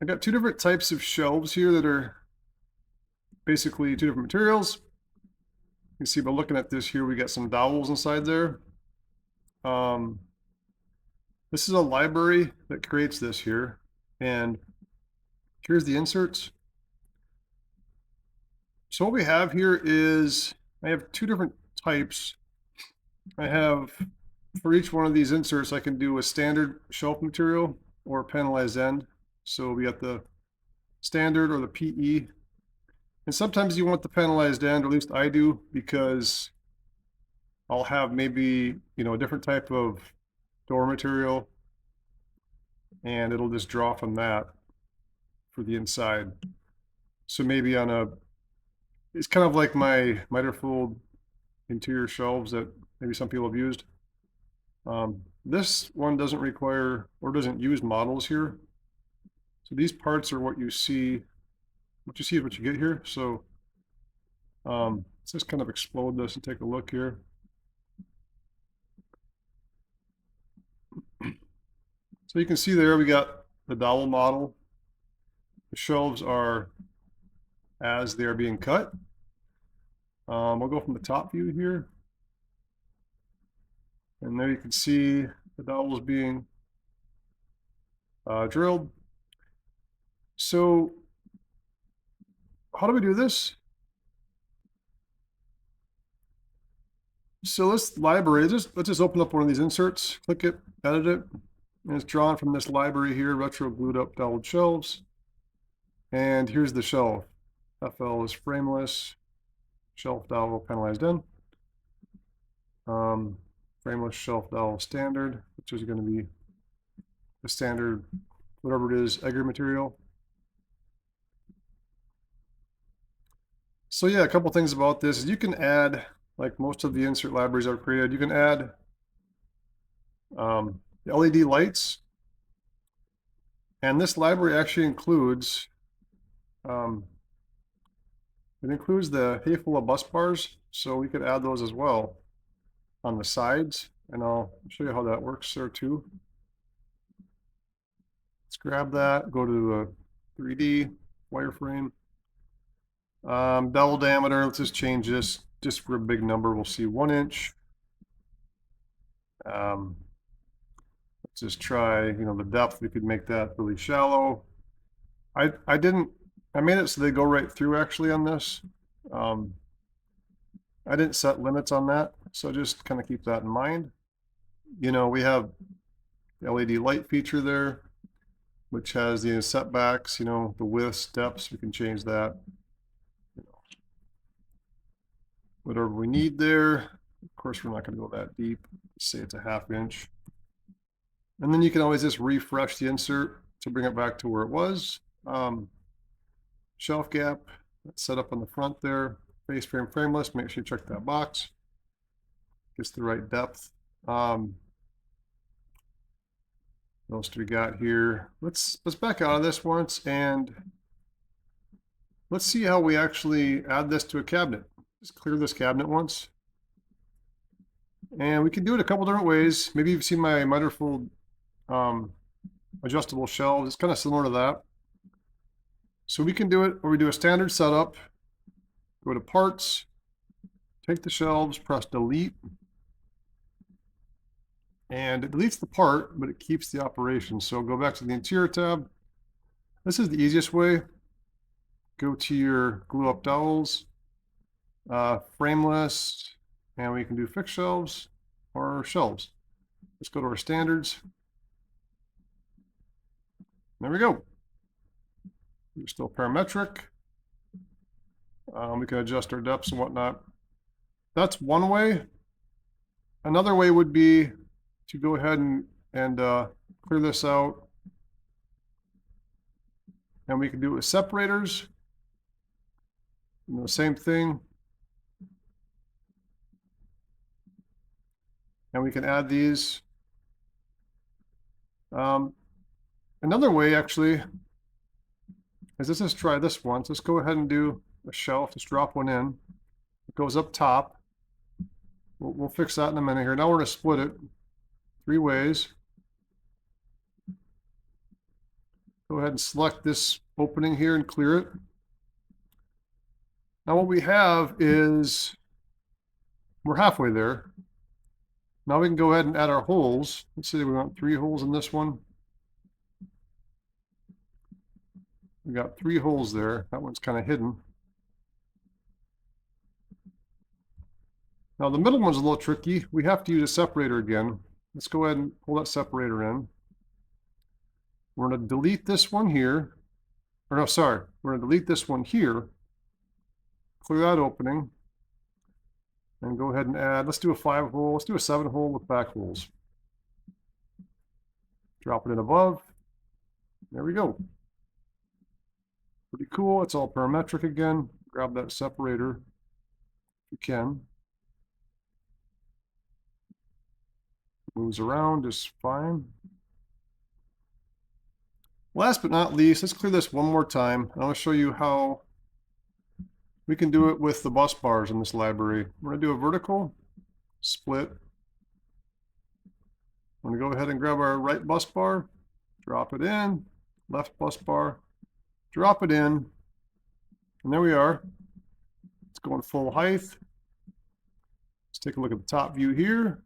I got two different types of shelves here that are basically two different materials. You can see by looking at this here, we got some dowels inside there. This is a library that creates this here, and here's the inserts. So what we have here is, I have two different types. I have, for each one of these inserts, I can do a standard shelf material or a panelized end. So we got the standard or the PE. And sometimes you want the panelized end, or at least I do, because I'll have maybe, a different type of door material, and it'll just draw from that for the inside. So maybe it's kind of like my miter-fold interior shelves that maybe some people have used. This one doesn't require or doesn't use models here. So these parts are what you see. What you see is what you get here. So let's just kind of explode this and take a look here. So you can see there we got the dowel model. The shelves are as they are being cut. We'll go from the top view here. And there you can see the dowels being drilled. So how do we do this? So let's just open up one of these inserts, click it, edit it, and it's drawn from this library here, retro glued up doweled shelves. And here's the shelf. FL is frameless, shelf dowel panelized in. Frameless shelf dowel standard, which is going to be the standard, whatever it is, egger material. So yeah, a couple things about this is you can add, like most of the insert libraries I've created, you can add LED lights. And this library actually includes, the Hayfula bus bars, so we could add those as well on the sides, and I'll show you how that works there too. Let's grab that, go to the 3D wireframe. Dowel diameter, let's just change this just for a big number. We'll see 1 inch. Let's just try, the depth, we could make that really shallow. I made it so they go right through actually on this. I didn't set limits on that, so just kind of keep that in mind. We have the LED light feature there, which has the setbacks, the widths, depths, we can change that. Whatever we need there. Of course, we're not going to go that deep. Say it's a 1/2 inch. And then you can always just refresh the insert to bring it back to where it was. Shelf gap, that's set up on the front there. Face frame frameless, make sure you check that box. Gets the right depth. What else do we got here? Let's back out of this once and let's see how we actually add this to a cabinet. Just clear this cabinet once. And we can do it a couple different ways. Maybe you've seen my miter-fold adjustable shelves. It's kind of similar to that. So we can do it where we do a standard setup, go to parts, take the shelves, press delete, and it deletes the part, but it keeps the operation. So go back to the interior tab. This is the easiest way. Go to your glue up dowels, frameless, and we can do fixed shelves or shelves. Let's go to our standards. There we go. We're still parametric. We can adjust our depths and whatnot. That's one way. Another way would be to go ahead and clear this out. And we can do it with separators. Same thing. And we can add these. Another way actually is let's just try this once. Let's go ahead and do a shelf. Just drop one in. It goes up top. We'll fix that in a minute here. Now we're going to split it 3 ways. Go go ahead and select this opening here and clear it. Now what we have is, we're halfway there. Now we can go ahead and add our holes. Let's say we want 3 holes in this one. We got 3 holes there. That one's kind of hidden. Now the middle one's a little tricky. We have to use a separator again. Let's go ahead and pull that separator in. We're going to delete this one here. Or no, sorry. We're going to delete this one here. Clear that opening. And go ahead and add, let's do a 5 hole. Let's do a 7 hole with back holes. Drop it in above. There we go. Pretty cool. It's all parametric again. Grab that separator if you can. Moves around just fine. Last but not least, let's clear this one more time. I want to show you how we can do it with the bus bars in this library. We're going to do a vertical split. I'm going to go ahead and grab our right bus bar, drop it in, left bus bar, drop it in, and there we are. It's going full height. Let's take a look at the top view here.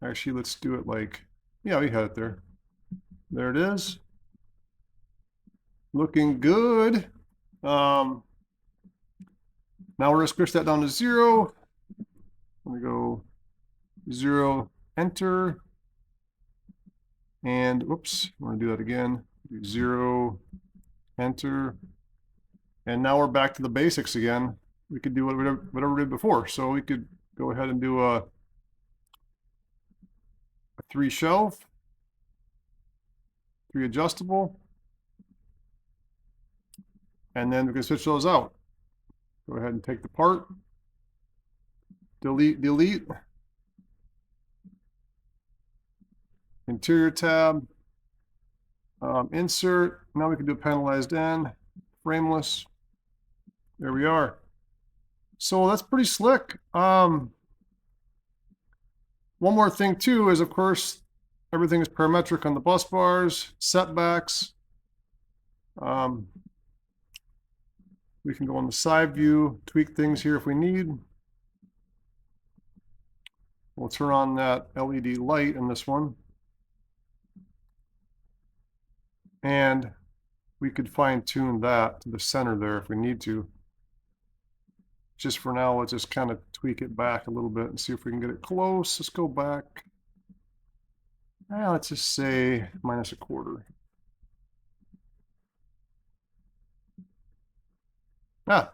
Actually, let's do it like, yeah, we had it there. There it is. Looking good. Now we're going to squish that down to 0. I'm going to go 0, enter. And whoops, I'm going to do that again. 0, enter. And now we're back to the basics again. We could do whatever we did before. So we could go ahead and do a 3 shelf, 3 adjustable, and then we can switch those out. Go ahead and take the part, delete, interior tab, insert. Now we can do a panelized end, frameless. There we are. So that's pretty slick. One more thing too is, of course, everything is parametric on the bus bars, setbacks. We can go on the side view, tweak things here if we need. We'll turn on that LED light in this one. And we could fine tune that to the center there if we need to. Just for now, let's just kind of tweak it back a little bit and see if we can get it close. Let's go back. Let's just say -1/4.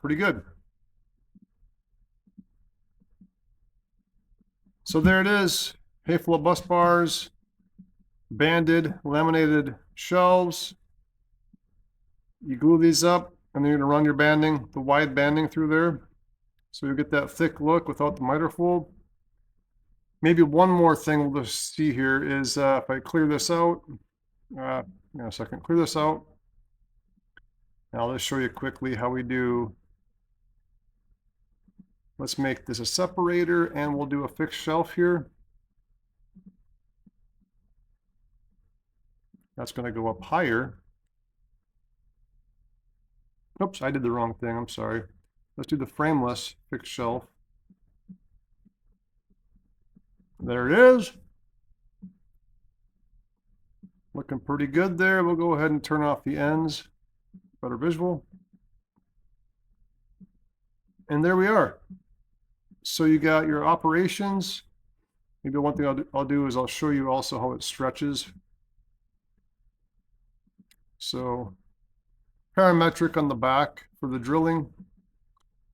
Pretty good. So there it is. Hay full of bus bars, banded, laminated shelves. You glue these up, and then you're going to run your banding, the wide banding through there. So you get that thick look without the miter fold. Maybe one more thing we'll just see here is if I clear this out, a second, clear this out. Now I'll just show you quickly how we do. Let's make this a separator, and we'll do a fixed shelf here. That's going to go up higher. Oops, I did the wrong thing. I'm sorry. Let's do the frameless fixed shelf. There it is. Looking pretty good there. We'll go ahead and turn off the ends. Better visual. And there we are. So you got your operations. Maybe one thing I'll do is I'll show you also how it stretches. So parametric on the back for the drilling,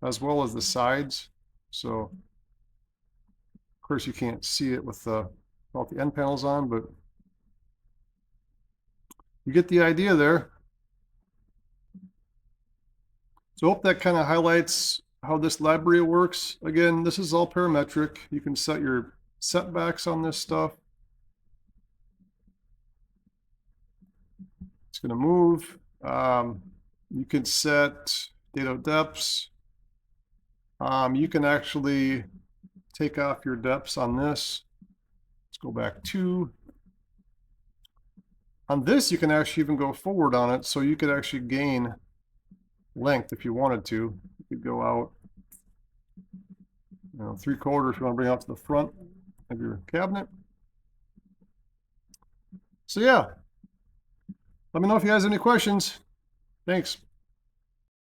as well as the sides. So of course you can't see it with all the end panels on, but you get the idea there. So I hope that kind of highlights how this library works. Again, this is all parametric. You can set your setbacks on this stuff. It's going to move. You can set dado depths. You can actually take off your depths on this. Let's go back 2. On this, you can actually even go forward on it, so you could actually gain length if you wanted to. You could go out, 3/4 if you want to bring it out to the front of your cabinet. So yeah, let me know if you guys have any questions. Thanks.